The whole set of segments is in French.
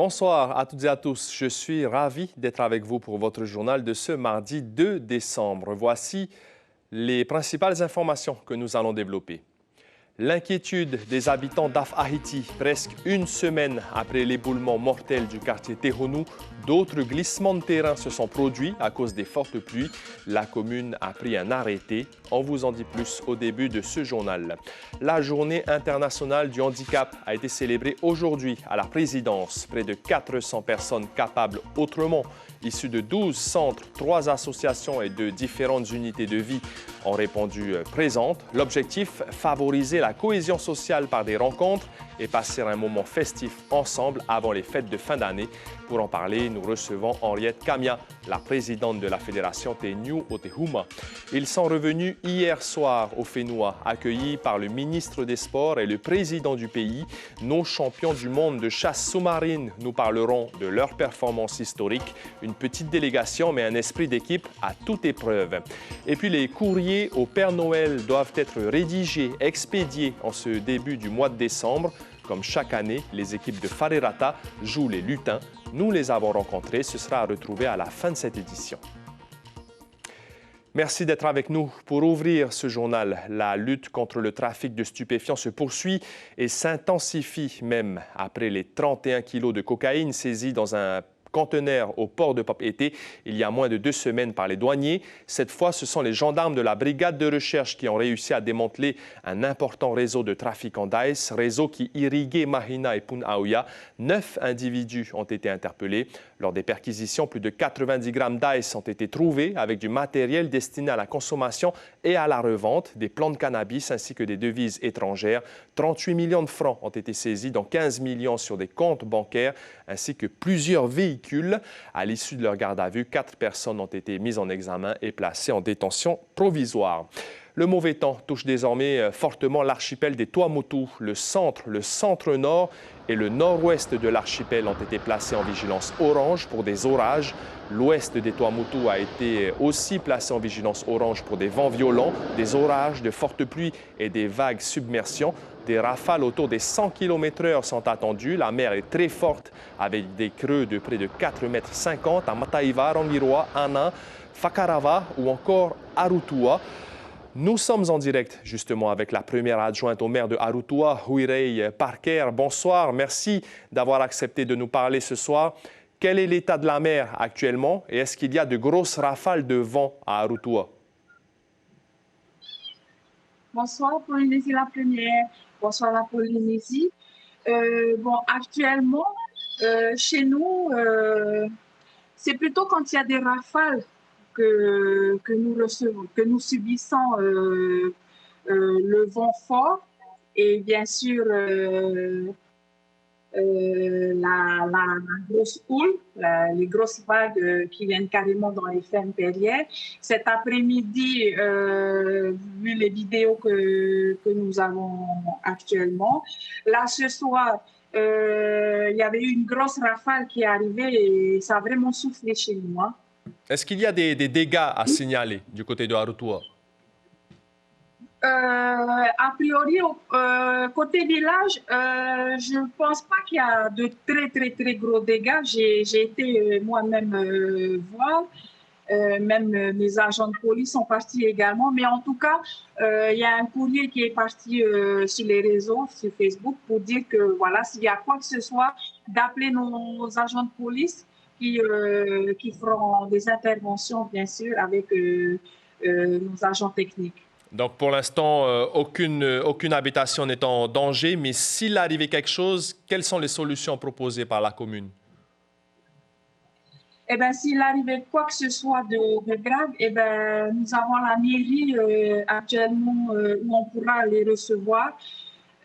Bonsoir à toutes et à tous. Je suis ravi d'être avec vous pour votre journal de ce mardi 2 décembre. Voici les principales informations que nous allons développer. L'inquiétude des habitants d'Af-Haïti, presque une semaine après l'éboulement mortel du quartier Tehonou, d'autres glissements de terrain se sont produits à cause des fortes pluies. La commune a pris un arrêté. On vous en dit plus au début de ce journal. La journée internationale du handicap a été célébrée aujourd'hui à la présidence. Près de 400 personnes capables autrement, issues de 12 centres, 3 associations et de différentes unités de vie ont répondu présentes. L'objectif, favoriser la cohésion sociale par des rencontres et passer un moment festif ensemble avant les fêtes de fin d'année. Pour en parler, nous recevons Henriette Kamia, la présidente de la Fédération Tenyu Otehuma. Ils sont revenus hier soir au Fénois, accueillis par le ministre des Sports et le président du pays. Nos champions du monde de chasse sous-marine nous parleront de leur performance historique. Une petite délégation, mais un esprit d'équipe à toute épreuve. Et puis les courriers au Père Noël doivent être rédigés, expédiés en ce début du mois de décembre. Comme chaque année, les équipes de Farerata jouent les lutins. Nous les avons rencontrés. Ce sera à retrouver à la fin de cette édition. Merci d'être avec nous pour ouvrir ce journal. La lutte contre le trafic de stupéfiants se poursuit et s'intensifie même après les 31 kilos de cocaïne saisis dans un conteneur au port de Papeete il y a moins de 2 semaines par les douaniers. Cette fois, ce sont les gendarmes de la brigade de recherche qui ont réussi à démanteler un important réseau de trafiquants d'Aïs, réseau qui irriguait Mahina et Punaauia. 9 individus ont été interpellés. Lors des perquisitions, plus de 90 grammes d'Aïs ont été trouvés avec du matériel destiné à la consommation et à la revente, des plants de cannabis ainsi que des devises étrangères. 38 millions de francs ont été saisis, dont 15 millions sur des comptes bancaires ainsi que plusieurs véhicules. À l'issue de leur garde à vue, 4 personnes ont été mises en examen et placées en détention provisoire. Le mauvais temps touche désormais fortement l'archipel des Tuamotu. Le centre-nord et le nord-ouest de l'archipel ont été placés en vigilance orange pour des orages. L'ouest des Tuamotu a été aussi placé en vigilance orange pour des vents violents, des orages, de fortes pluies et des vagues submersion. Des rafales autour des 100 km/h sont attendues. La mer est très forte avec des creux de près de 4,50 m à Mataiva, Rangiroa, Ana, Fakarava ou encore Arutua. Nous sommes en direct justement avec la première adjointe au maire de Arutua, Huirei Parker. Bonsoir, merci d'avoir accepté de nous parler ce soir. Quel est l'état de la mer actuellement et est-ce qu'il y a de grosses rafales de vent à Arutua? Bonsoir Polynésie la première, bonsoir la Polynésie. Actuellement, chez nous, c'est plutôt quand il y a des rafales que nous subissons le vent fort et bien sûr la grosse houle, les grosses vagues qui viennent carrément dans les fermes perrières. Cet après-midi, vu les vidéos que nous avons actuellement, là ce soir, il y avait eu une grosse rafale qui est arrivée et ça a vraiment soufflé chez nous. Est-ce qu'il y a des dégâts à signaler du côté de Arutua? A priori, côté village, je ne pense pas qu'il y a de très gros dégâts. J'ai été moi-même voir, même mes agents de police sont partis également. Mais en tout cas, il y a un courrier qui est parti sur les réseaux, sur Facebook, pour dire que voilà, s'il y a quoi que ce soit, d'appeler nos agents de police qui feront des interventions, bien sûr, avec nos agents techniques. Donc, pour l'instant, aucune habitation n'est en danger, mais s'il arrivait quelque chose, quelles sont les solutions proposées par la commune? Eh bien, s'il arrivait quoi que ce soit de grave, eh bien, nous avons la mairie actuellement où on pourra les recevoir.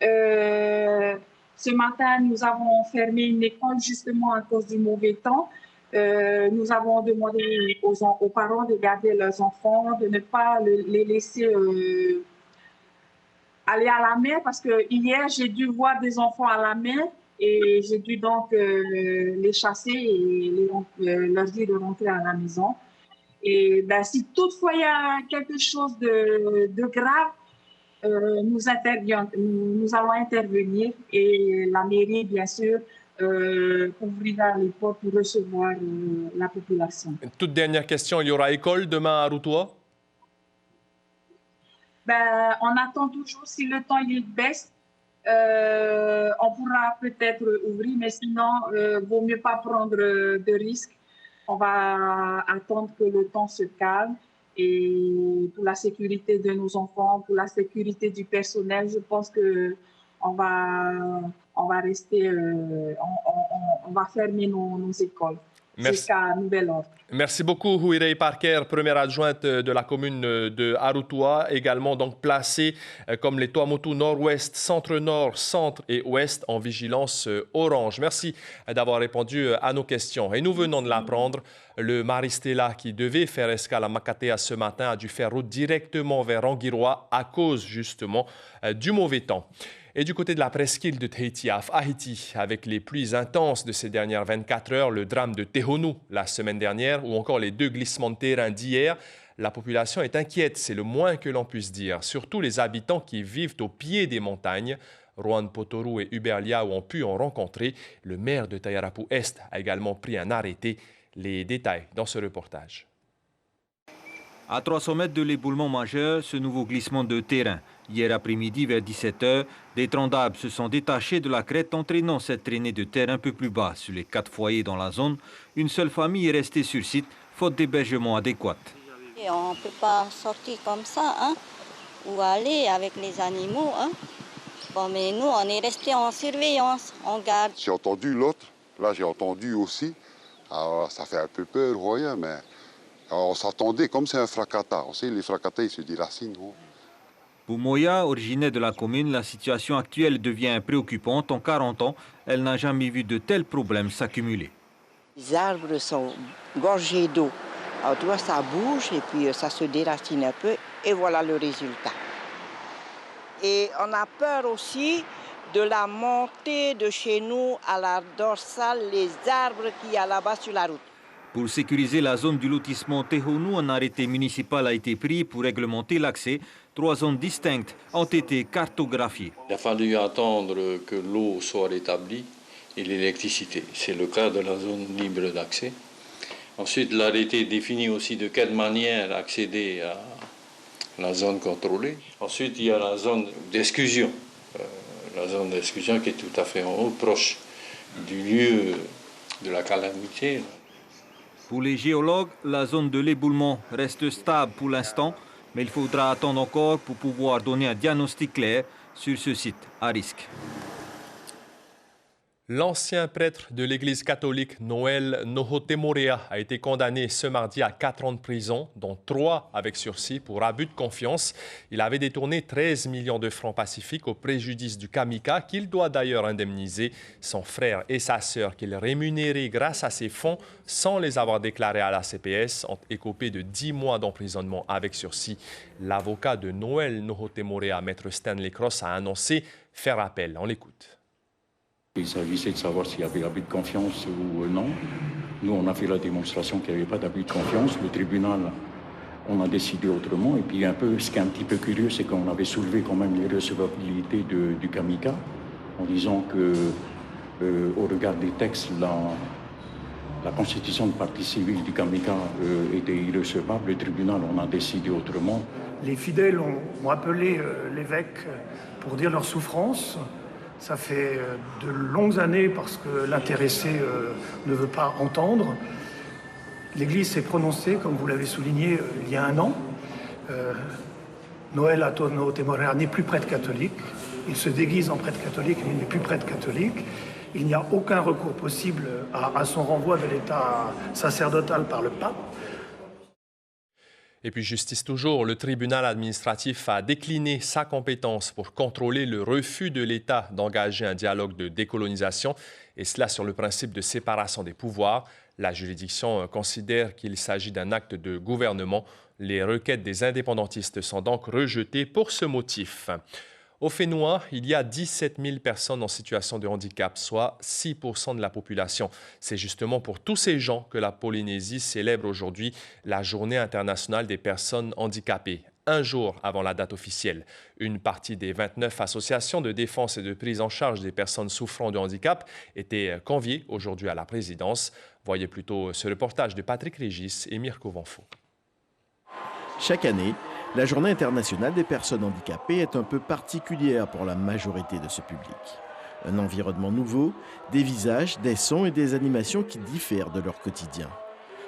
Ce matin, nous avons fermé une école justement à cause du mauvais temps. Nous avons demandé aux parents de garder leurs enfants, de ne pas les laisser aller à la mer parce que hier, j'ai dû voir des enfants à la mer et j'ai dû donc les chasser et leur dire de rentrer à la maison. Et ben, si toutefois il y a quelque chose de grave, nous allons intervenir et la mairie, bien sûr, ouvrira les portes pour recevoir la population. Une toute dernière question, il y aura école demain à Routois? Ben, on attend toujours, si le temps il baisse, on pourra peut-être ouvrir, mais sinon, vaut mieux pas prendre de risques. On va attendre que le temps se calme et pour la sécurité de nos enfants, pour la sécurité du personnel, je pense que on va rester, on va fermer nos écoles jusqu'à nouvel ordre. Merci beaucoup, Huirei Parker, première adjointe de la commune de Aroutois, également donc placée comme les Tuamotu Nord-Ouest, Centre-Nord, Centre et Ouest en vigilance orange. Merci d'avoir répondu à nos questions. Et nous venons de l'apprendre, le Maristella qui devait faire escale à Makatea ce matin a dû faire route directement vers Anguirua à cause justement du mauvais temps. Et du côté de la presqu'île de Tahitiaf, Haïti, avec les pluies intenses de ces dernières 24 heures, le drame de Tehonu la semaine dernière ou encore les 2 glissements de terrain d'hier, la population est inquiète, c'est le moins que l'on puisse dire. Surtout les habitants qui vivent au pied des montagnes. Rohan Potoru et Hubert Liao ont pu en rencontrer. Le maire de Tayarapu Est a également pris un arrêté. Les détails dans ce reportage. À 300 mètres de l'éboulement majeur, ce nouveau glissement de terrain. Hier après-midi, vers 17 h, des troncs d'arbres se sont détachés de la crête, entraînant cette traînée de terre un peu plus bas. Sur les 4 foyers dans la zone, une seule famille est restée sur site, faute d'hébergement adéquat. Et on ne peut pas sortir comme ça, hein, ou aller avec les animaux. Hein. Bon, mais nous, on est restés en surveillance, on garde. J'ai entendu l'autre, là j'ai entendu aussi. Alors, ça fait un peu peur, vous voyez, mais on s'attendait comme c'est un fracata. On sait, les fracata, ils se déracinent. Pour Moya, originaire de la commune, la situation actuelle devient préoccupante. En 40 ans, elle n'a jamais vu de tels problèmes s'accumuler. Les arbres sont gorgés d'eau. Alors, tu vois, ça bouge et puis ça se déracine un peu et voilà le résultat. Et on a peur aussi de la montée de chez nous à la dorsale, les arbres qu'il y a là-bas sur la route. Pour sécuriser la zone du lotissement Tehonu, un arrêté municipal a été pris pour réglementer l'accès. 3 zones distinctes ont été cartographiées. Il a fallu attendre que l'eau soit rétablie et l'électricité. C'est le cas de la zone libre d'accès. Ensuite, l'arrêté définit aussi de quelle manière accéder à la zone contrôlée. Ensuite, il y a la zone d'exclusion. La zone d'exclusion qui est tout à fait en haut, proche du lieu de la calamité. Pour les géologues, la zone de l'éboulement reste stable pour l'instant, mais il faudra attendre encore pour pouvoir donner un diagnostic clair sur ce site à risque. L'ancien prêtre de l'église catholique Noël Nohotemorea a été condamné ce mardi à 4 ans de prison, dont 3 avec sursis pour abus de confiance. Il avait détourné 13 millions de francs pacifiques au préjudice du Kamika, qu'il doit d'ailleurs indemniser. Son frère et sa sœur, qu'il rémunérait grâce à ses fonds sans les avoir déclarés à la CPS, ont écopé de 10 mois d'emprisonnement avec sursis. L'avocat de Noël Nohotemorea, maître Stanley Cross, a annoncé faire appel. On l'écoute. Il s'agissait de savoir s'il y avait abus de confiance ou non. Nous, on a fait la démonstration qu'il n'y avait pas d'abus de confiance. Le tribunal, on a décidé autrement. Et puis, ce qui est un petit peu curieux, c'est qu'on avait soulevé quand même l'irrecevabilité du Kamika, en disant que, au regard des textes, la constitution de partie civile du Kamika était irrecevable. Le tribunal, on a décidé autrement. Les fidèles ont appelé l'évêque pour dire leur souffrance. Ça fait de longues années parce que l'intéressé ne veut pas entendre. L'Église s'est prononcée, comme vous l'avez souligné, il y a 1 an. Noël Nohotemorea n'est plus prêtre catholique. Il se déguise en prêtre catholique, mais il n'est plus prêtre catholique. Il n'y a aucun recours possible à son renvoi de l'état sacerdotal par le pape. Et puis justice toujours, le tribunal administratif a décliné sa compétence pour contrôler le refus de l'État d'engager un dialogue de décolonisation, et cela sur le principe de séparation des pouvoirs. La juridiction considère qu'il s'agit d'un acte de gouvernement. Les requêtes des indépendantistes sont donc rejetées pour ce motif. Au Fénois, il y a 17 000 personnes en situation de handicap, soit 6% de la population. C'est justement pour tous ces gens que la Polynésie célèbre aujourd'hui la Journée internationale des personnes handicapées. un jour avant la date officielle. Une partie des 29 associations de défense et de prise en charge des personnes souffrant de handicap étaient conviées aujourd'hui à la présidence. Voyez plutôt ce reportage de Patrick Régis et Mirko Vanfo. Chaque année, la Journée internationale des personnes handicapées est un peu particulière pour la majorité de ce public. Un environnement nouveau, des visages, des sons et des animations qui diffèrent de leur quotidien.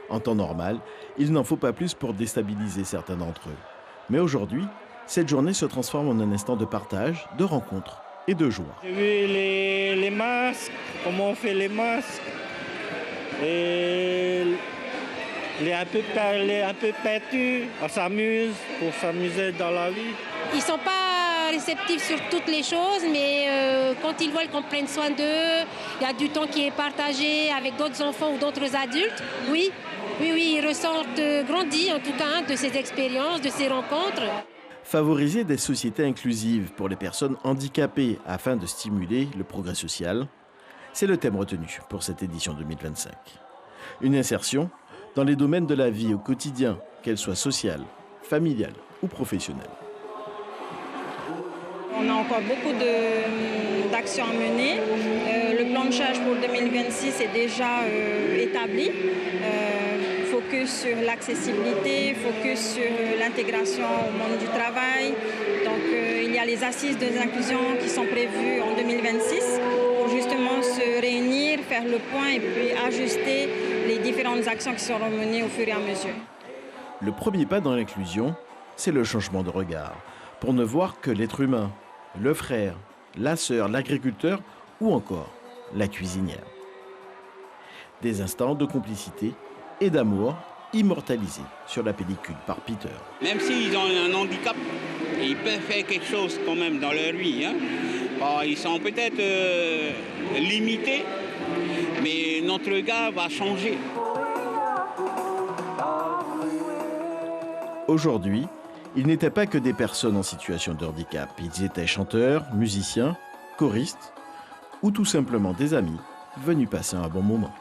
En temps normal, il n'en faut pas plus pour déstabiliser certains d'entre eux. Mais aujourd'hui, cette journée se transforme en un instant de partage, de rencontre et de joie. J'ai vu les masques, comment on fait les masques. Et les un peu perdus, on s'amuse pour s'amuser dans la vie. Ils ne sont pas réceptifs sur toutes les choses, mais quand ils voient qu'on prenne soin d'eux, il y a du temps qui est partagé avec d'autres enfants ou d'autres adultes. Oui, ils ressentent grandi en tout cas de ces expériences, de ces rencontres. Favoriser des sociétés inclusives pour les personnes handicapées afin de stimuler le progrès social, c'est le thème retenu pour cette édition 2025. Une insertion dans les domaines de la vie au quotidien, qu'elle soit sociale, familiale ou professionnelle. On a encore beaucoup d'actions à mener. Le plan de charge pour 2026 est déjà établi. Focus sur l'accessibilité, focus sur l'intégration au monde du travail. Donc il y a les assises de l'inclusion qui sont prévues en 2026 pour justement se réunir, faire le point et puis ajuster les différentes actions qui seront menées au fur et à mesure. Le premier pas dans l'inclusion, c'est le changement de regard, pour ne voir que l'être humain, le frère, la sœur, l'agriculteur ou encore la cuisinière. Des instants de complicité et d'amour immortalisés sur la pellicule par Peter. Même s'ils ont un handicap, ils peuvent faire quelque chose quand même dans leur vie. Bon, ils sont peut-être limités, mais notre regard va changer. Aujourd'hui, ils n'étaient pas que des personnes en situation de handicap. Ils étaient chanteurs, musiciens, choristes ou tout simplement des amis venus passer un bon moment.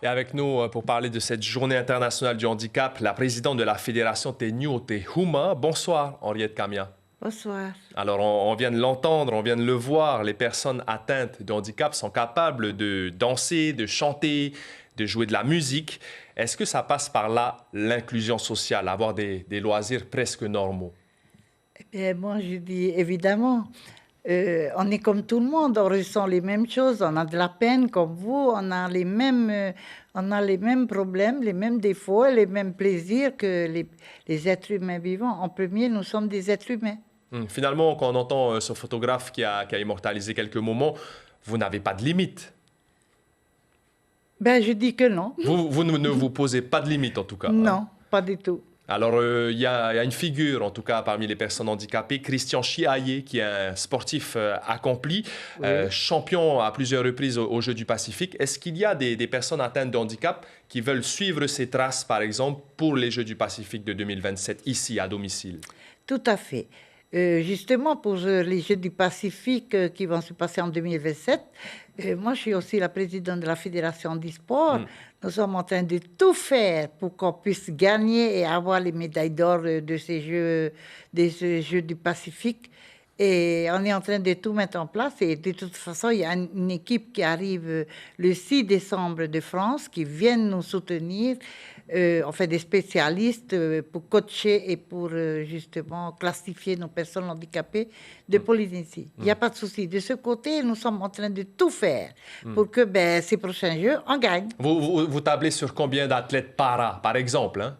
Et avec nous pour parler de cette journée internationale du handicap, la présidente de la Fédération Tenio Te Huma. Bonsoir, Henriette Camia. Bonsoir. Alors, on vient de l'entendre, on vient de le voir, les personnes atteintes de handicap sont capables de danser, de chanter, de jouer de la musique. Est-ce que ça passe par là, l'inclusion sociale, avoir des loisirs presque normaux? Eh bien, moi, je dis évidemment. On est comme tout le monde, on ressent les mêmes choses, on a de la peine comme vous, on a les mêmes problèmes, les mêmes défauts, les mêmes plaisirs que les êtres humains vivants. En premier, nous sommes des êtres humains. Finalement, quand on entend ce photographe qui a immortalisé quelques moments, vous n'avez pas de limite. Ben, je dis que non. Vous ne vous posez pas de limite, en tout cas. Non, pas du tout. Alors, il y a une figure, en tout cas, parmi les personnes handicapées, Christian Chiaye, qui est un sportif accompli, oui. Champion à plusieurs reprises aux Jeux du Pacifique. Est-ce qu'il y a des personnes atteintes de handicap qui veulent suivre ses traces, par exemple, pour les Jeux du Pacifique de 2027, ici, à domicile? Tout à fait. Justement, pour les Jeux du Pacifique qui vont se passer en 2027, moi, je suis aussi la présidente de la Fédération d'e-sport. Nous sommes en train de tout faire pour qu'on puisse gagner et avoir les médailles d'or de ces Jeux du Pacifique. Et on est en train de tout mettre en place. Et de toute façon, il y a une équipe qui arrive le 6 décembre de France qui viennent nous soutenir. On fait des spécialistes pour coacher et pour justement classifier nos personnes handicapées de Polynésie. Il n'y a pas de souci. De ce côté, nous sommes en train de tout faire pour que ces prochains Jeux, on gagne. Vous tablez sur combien d'athlètes par exemple, hein?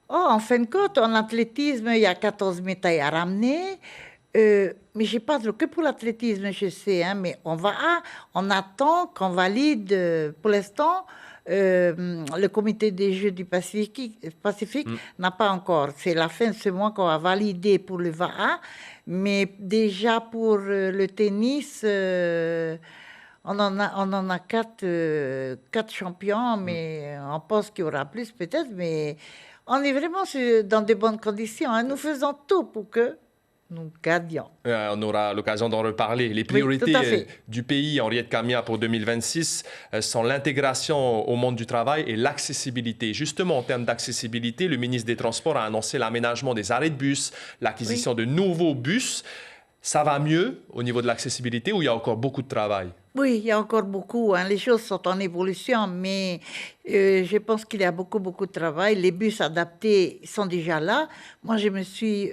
En fin de compte, en athlétisme, il y a 14 médailles à ramener. Mais je n'ai pas que pour l'athlétisme, je sais, hein, mais on attend qu'on valide pour l'instant. Le comité des Jeux du Pacifique n'a pas encore. C'est la fin de ce mois qu'on va valider pour le VAA, mais déjà pour le tennis, on en a 4 champions, mais on pense qu'il y aura plus peut-être, mais on est vraiment dans de bonnes conditions. Hein. Nous faisons tout pour que nous gardions. On aura l'occasion d'en reparler. Les priorités du pays, Henriette Camia, pour 2026, sont l'intégration au monde du travail et l'accessibilité. Justement, en termes d'accessibilité, le ministre des Transports a annoncé l'aménagement des arrêts de bus, l'acquisition de nouveaux bus. Ça va mieux au niveau de l'accessibilité ou il y a encore beaucoup de travail? Oui, il y a encore beaucoup. Les choses sont en évolution, mais je pense qu'il y a beaucoup de travail. Les bus adaptés sont déjà là. Moi, je me suis,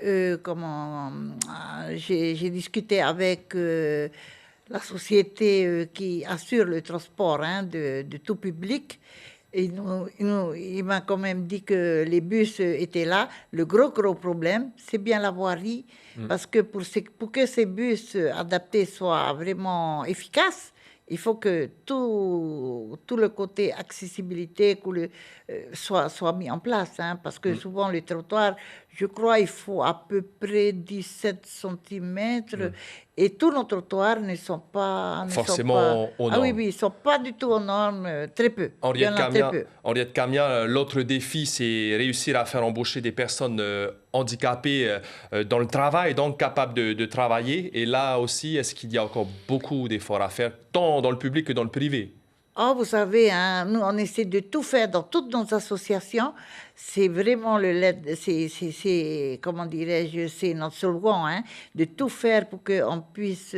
j'ai discuté avec la société qui assure le transport de tout public. Et il m'a quand même dit que les bus étaient là. Le gros problème, c'est bien la voirie. Parce que pour que ces bus adaptés soient vraiment efficaces, il faut que tout le côté accessibilité soit mis en place. Parce que souvent, les trottoirs, je crois, il faut à peu près 17 cm. Et tous nos trottoirs ne sont pas... Forcément aux normes. Ah oui, ils ne sont pas du tout aux normes, très peu. Henriette Camia, l'autre défi, c'est réussir à faire embaucher des personnes handicapées dans le travail, donc capables de travailler. Et là aussi, est-ce qu'il y a encore beaucoup d'efforts à faire, tant dans le public que dans le privé? Oh, vous savez, nous, on essaie de tout faire dans toutes nos associations. C'est vraiment comment dirais-je, c'est notre slogan, de tout faire pour qu'on puisse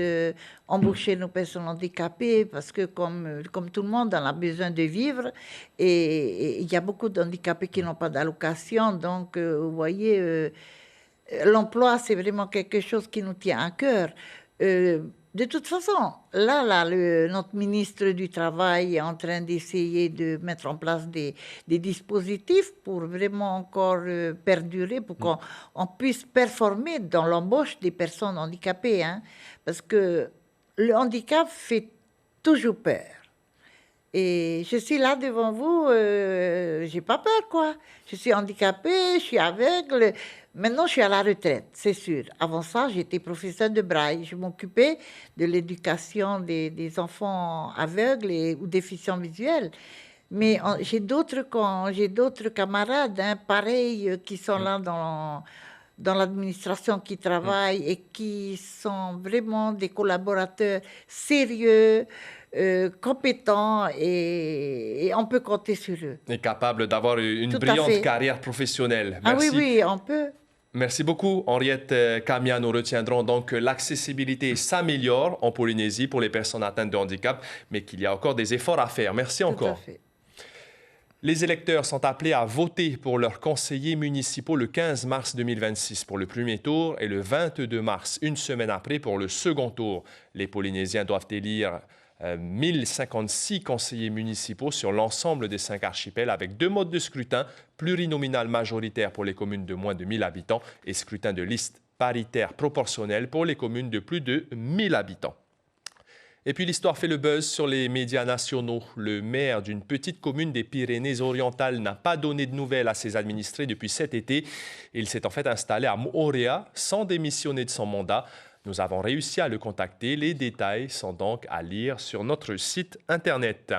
embaucher nos personnes handicapées, parce que comme tout le monde, on a besoin de vivre. Et il y a beaucoup d'handicapés qui n'ont pas d'allocation. Donc, vous voyez, l'emploi, c'est vraiment quelque chose qui nous tient à cœur. De toute façon, là, notre ministre du Travail est en train d'essayer de mettre en place des dispositifs pour vraiment encore perdurer, pour qu'on puisse performer dans l'embauche des personnes handicapées. Parce que le handicap fait toujours peur. Et je suis là devant vous, j'ai pas peur, quoi. Je suis handicapée, je suis aveugle. Maintenant, je suis à la retraite, c'est sûr. Avant ça, j'étais professeure de braille. Je m'occupais de l'éducation des enfants aveugles ou déficients visuels. Mais j'ai d'autres camarades, pareils, qui sont là dans l'administration, qui travaillent et qui sont vraiment des collaborateurs sérieux, compétents, et on peut compter sur eux. Et capables d'avoir une brillante carrière professionnelle. Merci. Ah oui, on peut. Merci beaucoup, Henriette Camia. Nous retiendrons donc que l'accessibilité s'améliore en Polynésie pour les personnes atteintes de handicap, mais qu'il y a encore des efforts à faire. Merci encore. Tout à fait. Les électeurs sont appelés à voter pour leurs conseillers municipaux le 15 mars 2026 pour le premier tour et le 22 mars, une semaine après, pour le second tour. Les Polynésiens doivent élire 1056 conseillers municipaux sur l'ensemble des 5 archipels avec 2 modes de scrutin, plurinominal majoritaire pour les communes de moins de 1000 habitants et scrutin de liste paritaire proportionnel pour les communes de plus de 1000 habitants. Et puis l'histoire fait le buzz sur les médias nationaux. Le maire d'une petite commune des Pyrénées-Orientales n'a pas donné de nouvelles à ses administrés depuis cet été. Il s'est en fait installé à Moorea sans démissionner de son mandat. Nous avons réussi à le contacter. Les détails sont donc à lire sur notre site Internet.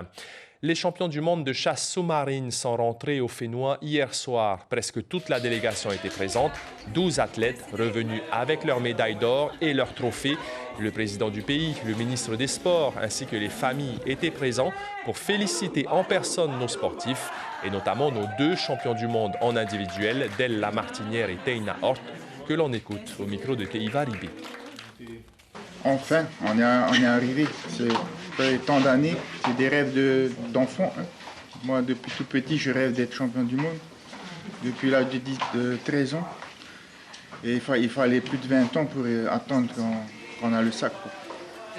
Les champions du monde de chasse sous-marine sont rentrés au Fénois hier soir. Presque toute la délégation était présente. 12 athlètes revenus avec leur médaille d'or et leurs trophées. Le président du pays, le ministre des Sports ainsi que les familles étaient présents pour féliciter en personne nos sportifs et notamment nos 2 champions du monde en individuel, Del Lamartinière et Teina Hort, que l'on écoute au micro de Teiva Ribé. Enfin, on est arrivé. C'est tant d'années, c'est des rêves d'enfant. Moi, depuis tout petit, je rêve d'être champion du monde. Depuis l'âge de 13 ans. Et il fallait plus de 20 ans pour attendre qu'on a le sac.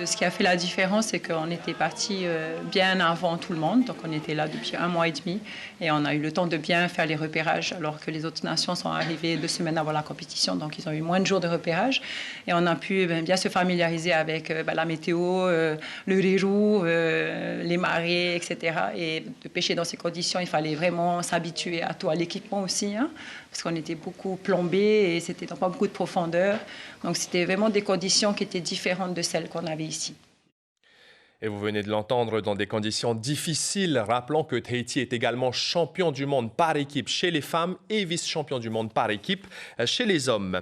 Ce qui a fait la différence, c'est qu'on était parti bien avant tout le monde. Donc, on était là depuis 1 mois et demi. Et on a eu le temps de bien faire les repérages, alors que les autres nations sont arrivées 2 semaines avant la compétition. Donc, ils ont eu moins de jours de repérage. Et on a pu bien se familiariser avec la météo, le rirou, les marées, etc. Et de pêcher dans ces conditions, il fallait vraiment s'habituer à tout, à l'équipement aussi, parce qu'on était beaucoup plombés et c'était pas beaucoup de profondeur. Donc, c'était vraiment des conditions qui étaient différentes de celles qu'on avait ici. Et vous venez de l'entendre, dans des conditions difficiles. Rappelons que Tahiti est également champion du monde par équipe chez les femmes et vice-champion du monde par équipe chez les hommes.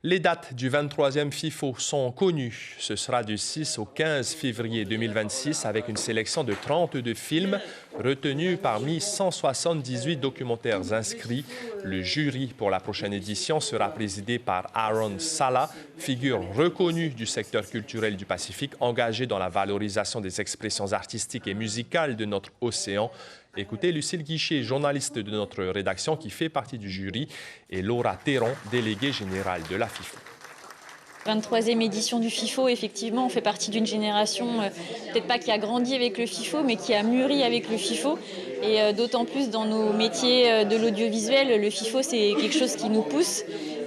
Les dates du 23e FIFO sont connues. Ce sera du 6 au 15 février 2026 avec une sélection de 32 films retenus parmi 178 documentaires inscrits. Le jury pour la prochaine édition sera présidé par Aaron Sala, figure reconnue du secteur culturel du Pacifique, engagé dans la valorisation des expressions artistiques et musicales de notre océan. Écoutez Lucille Guichet, journaliste de notre rédaction qui fait partie du jury, et Laura Théron, déléguée générale de la FIFO. 23e édition du FIFO, effectivement, on fait partie d'une génération, peut-être pas qui a grandi avec le FIFO, mais qui a mûri avec le FIFO. Et d'autant plus dans nos métiers de l'audiovisuel, le FIFO, c'est quelque chose qui nous pousse.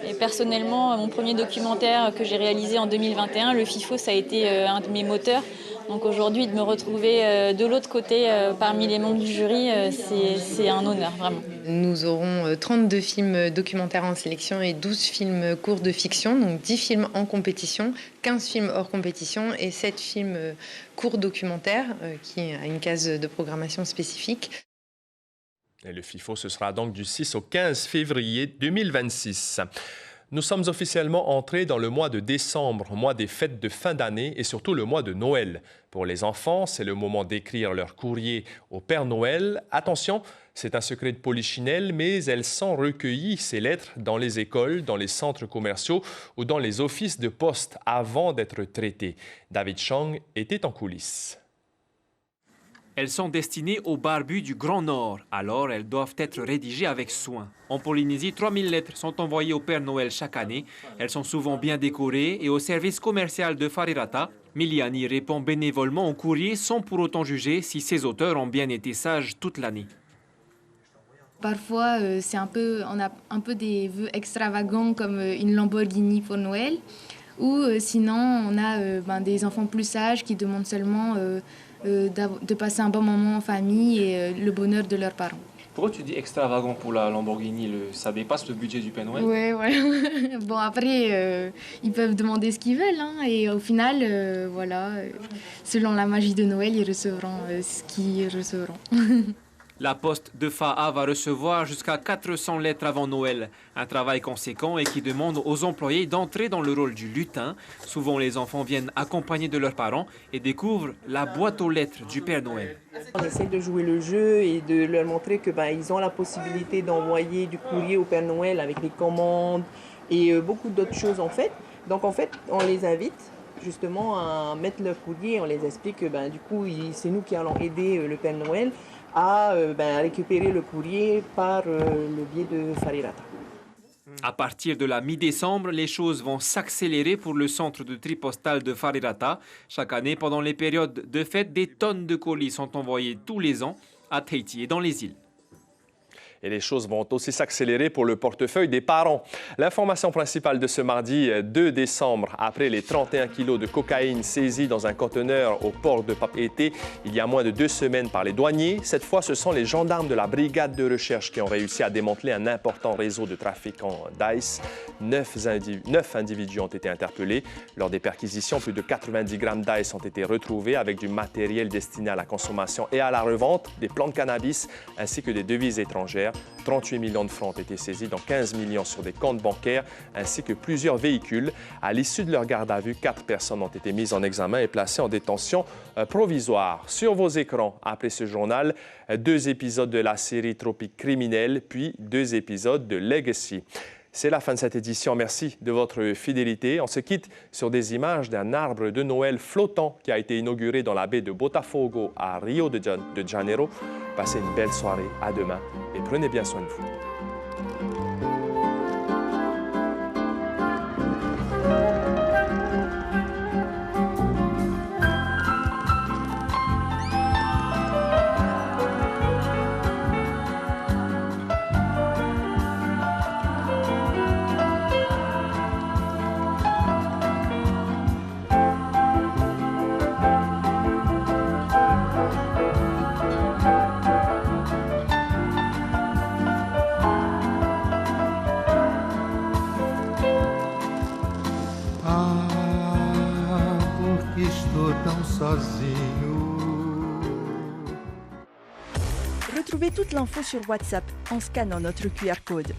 Et personnellement, mon premier documentaire que j'ai réalisé en 2021, le FIFO, ça a été un de mes moteurs. Donc aujourd'hui, de me retrouver de l'autre côté parmi les membres du jury, c'est un honneur, vraiment. Nous aurons 32 films documentaires en sélection et 12 films courts de fiction, donc 10 films en compétition, 15 films hors compétition et 7 films courts documentaires qui a une case de programmation spécifique. Et le FIFO, ce sera donc du 6 au 15 février 2026. Nous sommes officiellement entrés dans le mois de décembre, mois des fêtes de fin d'année et surtout le mois de Noël. Pour les enfants, c'est le moment d'écrire leur courrier au Père Noël. Attention, c'est un secret de polichinelle, mais elles sont recueillies, ces lettres, dans les écoles, dans les centres commerciaux ou dans les offices de poste avant d'être traitées. David Chang était en coulisses. Elles sont destinées aux barbus du Grand Nord, alors elles doivent être rédigées avec soin. En Polynésie, 3000 lettres sont envoyées au Père Noël chaque année. Elles sont souvent bien décorées et au service commercial de Wharirata, Miliani répond bénévolement au courrier sans pour autant juger si ses auteurs ont bien été sages toute l'année. Parfois, on a un peu des vœux extravagants comme une Lamborghini pour Noël. Ou sinon, on a des enfants plus sages qui demandent seulement de passer un bon moment en famille et le bonheur de leurs parents. Pourquoi tu dis extravagant pour la Lamborghini? Ça dépasse le budget du Père Noël? Oui, ouais. Bon, après, ils peuvent demander ce qu'ils veulent. Hein, et au final, selon la magie de Noël, ils recevront ce qu'ils recevront. La poste de FAA va recevoir jusqu'à 400 lettres avant Noël. Un travail conséquent et qui demande aux employés d'entrer dans le rôle du lutin. Souvent, les enfants viennent accompagnés de leurs parents et découvrent la boîte aux lettres du Père Noël. On essaie de jouer le jeu et de leur montrer qu'ils ont la possibilité d'envoyer du courrier au Père Noël avec des commandes et beaucoup d'autres choses en fait. Donc en fait, on les invite justement à mettre leur courrier. On les explique que du coup, c'est nous qui allons aider le Père Noël à récupérer le courrier par le biais de Wharirata. À partir de la mi-décembre, les choses vont s'accélérer pour le centre de tri postal de Wharirata. Chaque année, pendant les périodes de fête, des tonnes de colis sont envoyés tous les ans à Tahiti et dans les îles. Et les choses vont aussi s'accélérer pour le portefeuille des parents. L'information principale de ce mardi 2 décembre, après les 31 kilos de cocaïne saisis dans un conteneur au port de Papeete il y a moins de 2 semaines par les douaniers. Cette fois, ce sont les gendarmes de la brigade de recherche qui ont réussi à démanteler un important réseau de trafiquants d'ICE. 9 individus ont été interpellés. Lors des perquisitions, plus de 90 grammes d'ICE ont été retrouvés avec du matériel destiné à la consommation et à la revente, des plants de cannabis ainsi que des devises étrangères. 38 millions de francs ont été saisis, dont 15 millions sur des comptes bancaires, ainsi que plusieurs véhicules. À l'issue de leur garde à vue, 4 personnes ont été mises en examen et placées en détention provisoire. Sur vos écrans, après ce journal, 2 épisodes de la série Tropique criminelle, puis 2 épisodes de Legacy. C'est la fin de cette édition. Merci de votre fidélité. On se quitte sur des images d'un arbre de Noël flottant qui a été inauguré dans la baie de Botafogo à Rio de Janeiro. Passez une belle soirée. À demain et prenez bien soin de vous. Retrouvez toute l'info sur WhatsApp en scannant notre QR code.